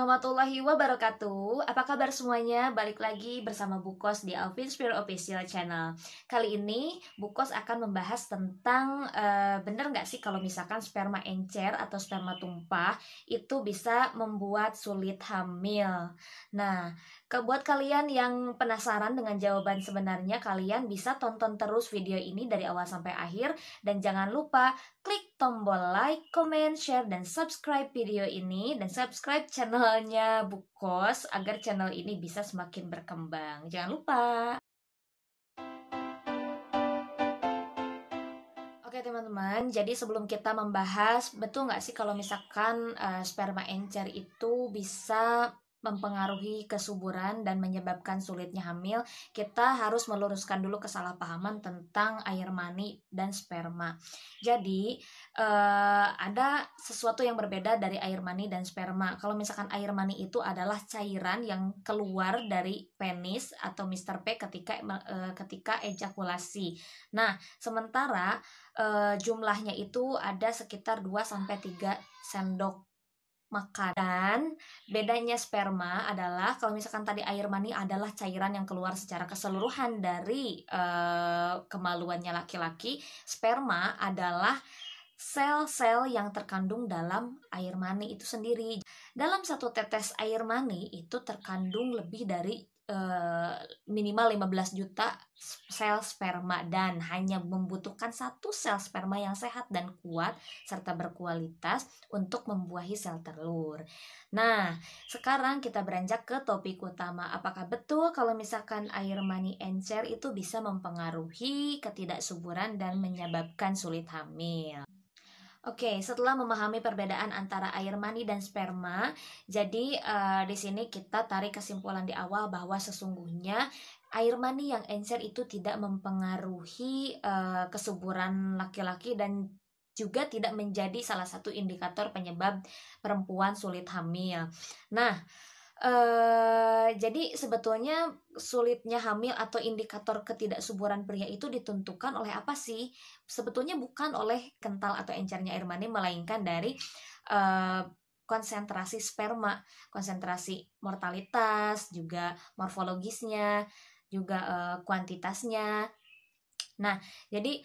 warahmatullahi wabarakatuh. Apa kabar semuanya? Balik lagi bersama Bukos di Alvin Sphere Official Channel. Kali ini Bukos akan membahas tentang bener nggak sih kalau misalkan sperma encer atau sperma tumpah itu bisa membuat sulit hamil. Nah, buat kalian yang penasaran dengan jawaban sebenarnya, kalian bisa tonton terus video ini dari awal sampai akhir dan jangan lupa klik tombol like, comment, share, dan subscribe video ini dan subscribe channelnya Bukos agar channel ini bisa semakin berkembang. Jangan lupa. Oke teman-teman, jadi sebelum kita membahas betul nggak sih kalau misalkan sperma encer itu bisa mempengaruhi kesuburan dan menyebabkan sulitnya hamil, kita harus meluruskan dulu kesalahpahaman tentang air mani dan sperma. Jadi ada sesuatu yang berbeda dari air mani dan sperma. Kalau misalkan air mani itu adalah cairan yang keluar dari penis atau Mr. P ketika ejakulasi. Nah, sementara jumlahnya itu ada sekitar 2-3 sendok makan. Dan bedanya sperma adalah kalau misalkan tadi air mani adalah cairan yang keluar secara keseluruhan dari kemaluannya laki-laki, sperma adalah sel-sel yang terkandung dalam air mani itu sendiri. Dalam satu tetes air mani itu terkandung lebih dari minimal 15 juta sel sperma dan hanya membutuhkan satu sel sperma yang sehat dan kuat serta berkualitas untuk membuahi sel telur. Nah, sekarang kita beranjak ke topik utama. Apakah betul kalau misalkan air mani encer itu bisa mempengaruhi ketidaksuburan dan menyebabkan sulit hamil? Oke, setelah memahami perbedaan antara air mani dan sperma, jadi di sini kita tarik kesimpulan di awal bahwa sesungguhnya air mani yang encer itu tidak mempengaruhi kesuburan laki-laki dan juga tidak menjadi salah satu indikator penyebab perempuan sulit hamil. Nah, jadi sebetulnya sulitnya hamil atau indikator ketidaksuburan pria itu ditentukan oleh apa sih? Sebetulnya bukan oleh kental atau encernya air mani, melainkan dari konsentrasi sperma, konsentrasi mortalitas, juga morfologisnya, juga kuantitasnya. Nah, jadi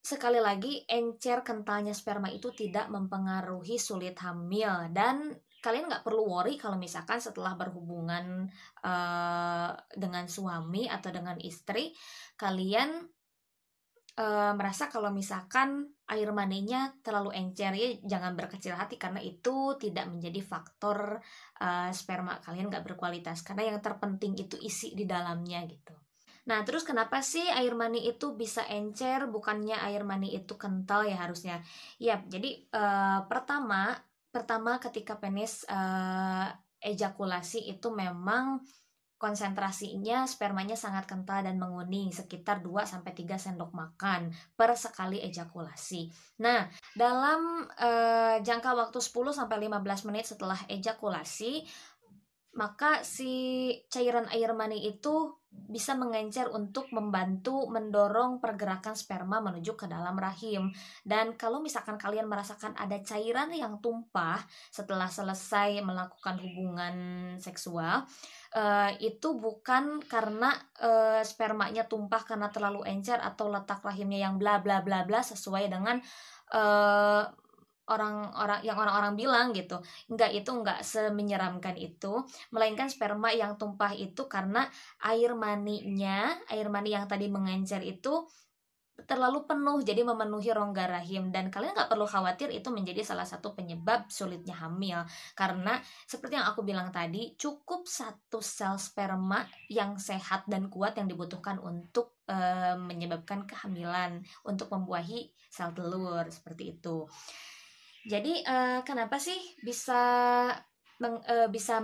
sekali lagi encer kentalnya sperma itu tidak mempengaruhi sulit hamil dan kalian nggak perlu worry kalau misalkan setelah berhubungan dengan suami atau dengan istri kalian merasa kalau misalkan air maninya terlalu encer, ya jangan berkecil hati karena itu tidak menjadi faktor sperma kalian nggak berkualitas karena yang terpenting itu isi di dalamnya gitu. Nah, terus kenapa sih air mani itu bisa encer, bukannya air mani itu kental ya harusnya? Ya, jadi pertama ketika penis ejakulasi itu memang konsentrasinya spermanya sangat kental dan menguning sekitar 2-3 sendok makan per sekali ejakulasi. Nah, dalam jangka waktu 10-15 menit setelah ejakulasi, maka si cairan air mani itu bisa mengencer untuk membantu mendorong pergerakan sperma menuju ke dalam rahim. Dan kalau misalkan kalian merasakan ada cairan yang tumpah setelah selesai melakukan hubungan seksual, itu bukan karena spermanya tumpah karena terlalu encer atau letak rahimnya yang bla bla bla bla sesuai dengan orang-orang bilang gitu. Itu enggak semenyeramkan itu, melainkan sperma yang tumpah itu karena air mani yang tadi mengencer itu terlalu penuh, jadi memenuhi rongga rahim. Dan kalian nggak perlu khawatir itu menjadi salah satu penyebab sulitnya hamil, karena seperti yang aku bilang tadi, cukup satu sel sperma yang sehat dan kuat yang dibutuhkan untuk menyebabkan kehamilan, untuk membuahi sel telur seperti itu. Jadi kenapa sih bisa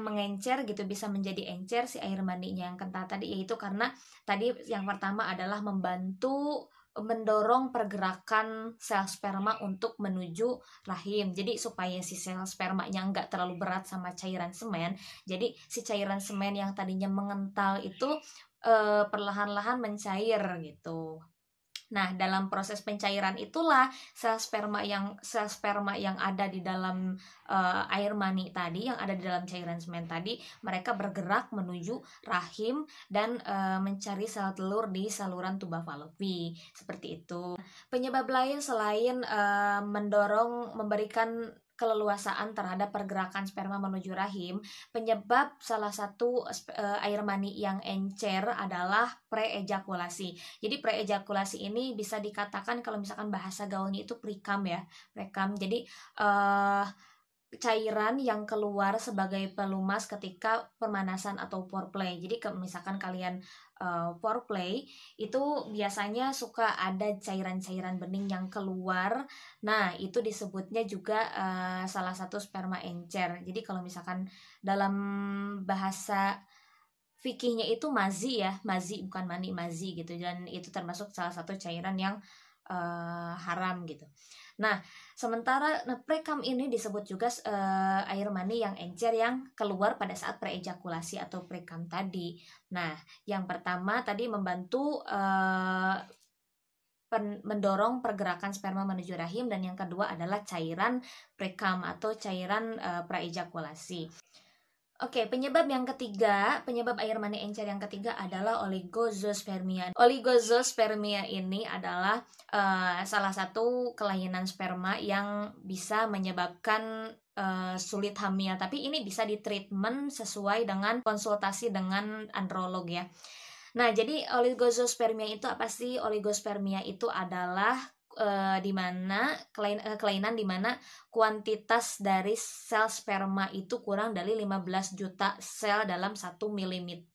mengencer gitu, bisa menjadi encer si air maninya yang kental tadi, yaitu karena tadi yang pertama adalah membantu mendorong pergerakan sel sperma untuk menuju rahim. Jadi supaya si sel spermanya nggak terlalu berat sama cairan semen, jadi si cairan semen yang tadinya mengental itu perlahan-lahan mencair gitu. Nah, dalam proses pencairan itulah sel sperma yang ada di dalam air mani tadi, yang ada di dalam cairan semen tadi, mereka bergerak menuju rahim dan mencari sel telur di saluran tuba falopi. Seperti itu. Penyebab lain selain memberikan keleluasaan terhadap pergerakan sperma menuju rahim, penyebab salah satu air mani yang encer adalah preejakulasi. Jadi preejakulasi ini bisa dikatakan kalau misalkan bahasa gaulnya itu prekam ya, prekam. Jadi cairan yang keluar sebagai pelumas ketika pemanasan atau foreplay. Jadi misalkan kalian foreplay itu biasanya suka ada cairan-cairan bening yang keluar. Nah, itu disebutnya juga salah satu sperma encer. Jadi kalau misalkan dalam bahasa fikihnya itu mazi ya, mazi bukan mani, mazi gitu, dan itu termasuk salah satu cairan yang haram gitu. Nah, sementara prekam ini disebut juga air mani yang encer yang keluar pada saat preejakulasi atau prekam tadi. Nah, yang pertama tadi membantu mendorong pergerakan sperma menuju rahim, dan yang kedua adalah cairan prekam atau cairan praejakulasi. Oke, penyebab air mani encer yang ketiga adalah oligozospermia. Oligozospermia ini adalah salah satu kelainan sperma yang bisa menyebabkan sulit hamil, tapi ini bisa ditreatment sesuai dengan konsultasi dengan androlog ya. Nah, jadi oligozospermia itu apa sih? Oligospermia itu adalah kelainan di mana kuantitas dari sel sperma itu kurang dari 15 juta sel dalam 1 mm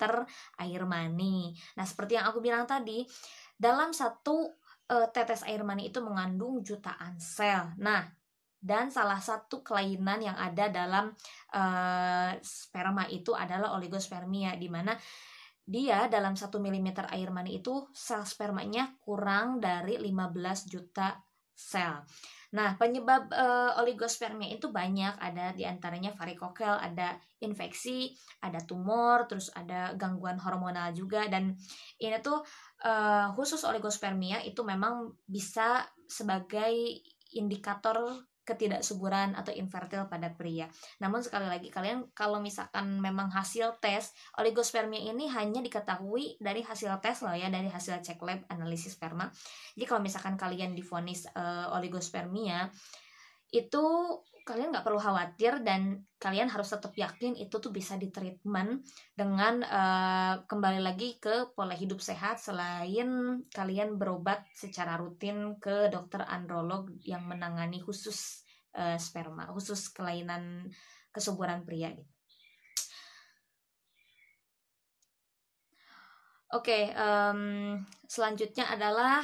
air mani. Nah, seperti yang aku bilang tadi, dalam satu tetes air mani itu mengandung jutaan sel. Nah, dan salah satu kelainan yang ada dalam sperma itu adalah oligospermia, di mana dia dalam 1 mm air mani itu sel spermanya kurang dari 15 juta sel. Nah, penyebab oligospermia itu banyak, ada diantaranya varikokel, ada infeksi, ada tumor, terus ada gangguan hormonal juga, dan ini tuh khusus oligospermia itu memang bisa sebagai indikator ketidaksuburan atau infertil pada pria. Namun sekali lagi, kalian kalau misalkan memang hasil tes oligospermia ini hanya diketahui dari hasil tes loh ya, dari hasil cek lab analisis sperma. Jadi kalau misalkan kalian divonis oligospermia, itu kalian nggak perlu khawatir, dan kalian harus tetap yakin itu tuh bisa ditreatment dengan kembali lagi ke pola hidup sehat, selain kalian berobat secara rutin ke dokter androlog yang menangani khusus sperma, khusus kelainan kesuburan pria gitu. Oke, selanjutnya adalah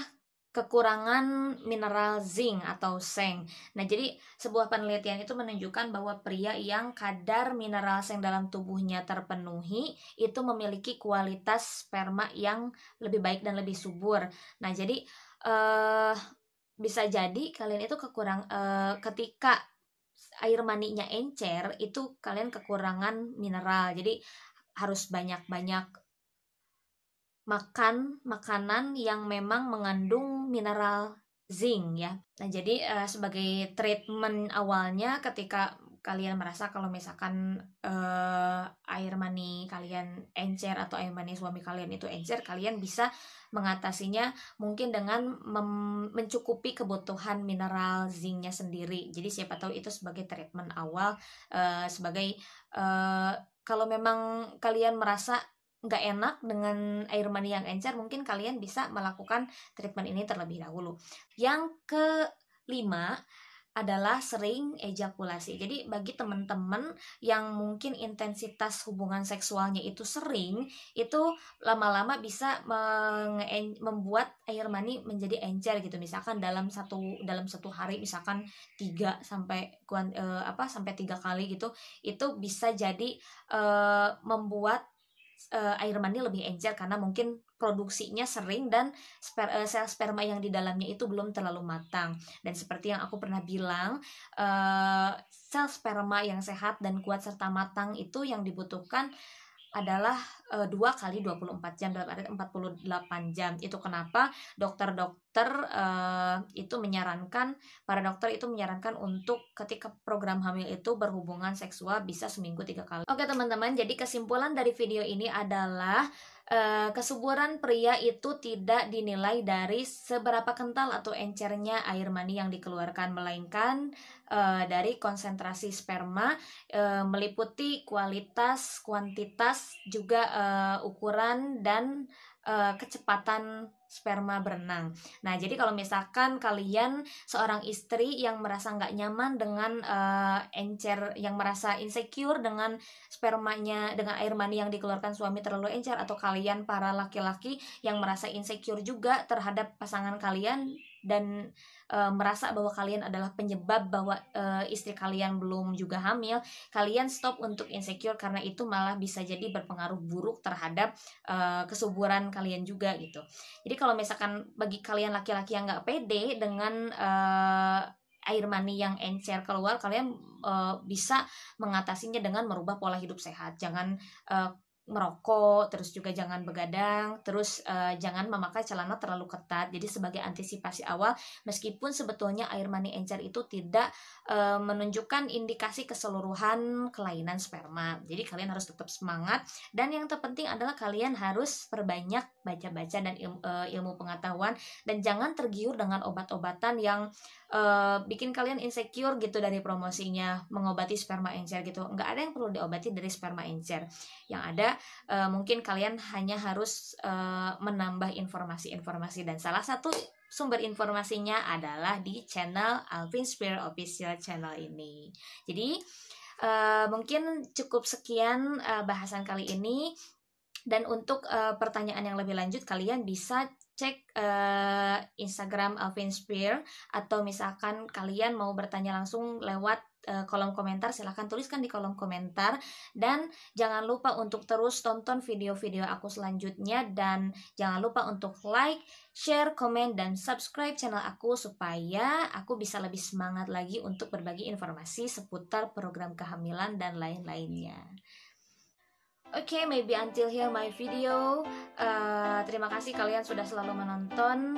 kekurangan mineral zinc atau seng. Nah, jadi sebuah penelitian itu menunjukkan bahwa pria yang kadar mineral seng dalam tubuhnya terpenuhi itu memiliki kualitas sperma yang lebih baik dan lebih subur. Nah, jadi bisa jadi kalian itu ketika air maninya encer itu kalian kekurangan mineral. Jadi harus banyak-banyak makan makanan yang memang mengandung mineral zinc ya. Nah, jadi sebagai treatment awalnya ketika kalian merasa kalau misalkan air mani kalian encer atau air mani suami kalian itu encer, kalian bisa mengatasinya mungkin dengan mencukupi kebutuhan mineral zincnya sendiri. Jadi siapa tahu itu sebagai treatment awal, kalau memang kalian merasa nggak enak dengan air mani yang encer, mungkin kalian bisa melakukan treatment ini terlebih dahulu. Yang kelima adalah sering ejakulasi. Jadi bagi teman-teman yang mungkin intensitas hubungan seksualnya itu sering, itu lama-lama bisa membuat air mani menjadi encer gitu. Misalkan dalam satu hari misalkan 3 sampai 3 kali gitu, itu bisa jadi membuat air mani lebih encer karena mungkin produksinya sering dan sel sperma yang di dalamnya itu belum terlalu matang. Dan seperti yang aku pernah bilang, sel sperma yang sehat dan kuat serta matang itu yang dibutuhkan adalah 2 kali 24 jam, dalam arti 48 jam. Itu kenapa dokter-dokter itu menyarankan, para dokter itu menyarankan untuk ketika program hamil itu berhubungan seksual bisa seminggu 3 kali. Oke teman-teman, jadi kesimpulan dari video ini adalah kesuburan pria itu tidak dinilai dari seberapa kental atau encernya air mani yang dikeluarkan, melainkan dari konsentrasi sperma, meliputi kualitas, kuantitas, juga ukuran dan kecepatan sperma berenang. Nah, jadi kalau misalkan kalian seorang istri yang merasa nggak nyaman dengan encer, yang merasa insecure dengan spermanya, dengan air mani yang dikeluarkan suami terlalu encer, atau kalian para laki-laki yang merasa insecure juga terhadap pasangan kalian dan merasa bahwa kalian adalah penyebab bahwa istri kalian belum juga hamil, kalian stop untuk insecure, karena itu malah bisa jadi berpengaruh buruk terhadap kesuburan kalian juga gitu. Jadi kalau misalkan bagi kalian laki-laki yang nggak pede dengan air mani yang encer keluar, kalian bisa mengatasinya dengan merubah pola hidup sehat. Jangan merokok, terus juga jangan begadang, terus jangan memakai celana terlalu ketat. Jadi sebagai antisipasi awal, meskipun sebetulnya air mani encer itu tidak menunjukkan indikasi keseluruhan kelainan sperma. Jadi kalian harus tetap semangat, dan yang terpenting adalah kalian harus perbanyak baca-baca dan ilmu pengetahuan, dan jangan tergiur dengan obat-obatan yang bikin kalian insecure gitu dari promosinya, mengobati sperma encer gitu. Nggak ada yang perlu diobati dari sperma encer. Yang ada mungkin kalian hanya harus menambah informasi-informasi, dan salah satu sumber informasinya adalah di channel Alvin Spear Official channel ini. Jadi mungkin cukup sekian bahasan kali ini, dan untuk pertanyaan yang lebih lanjut kalian bisa cek Instagram Alvin Spear, atau misalkan kalian mau bertanya langsung lewat kolom komentar, silahkan tuliskan di kolom komentar. Dan jangan lupa untuk terus tonton video-video aku selanjutnya, dan jangan lupa untuk like, share, komen, dan subscribe channel aku supaya aku bisa lebih semangat lagi untuk berbagi informasi seputar program kehamilan dan lain-lainnya. Oke, maybe until here my video. Terima kasih kalian sudah selalu menonton.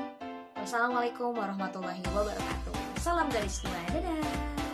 Wassalamualaikum warahmatullahi wabarakatuh. Salam garis 2. Dadah.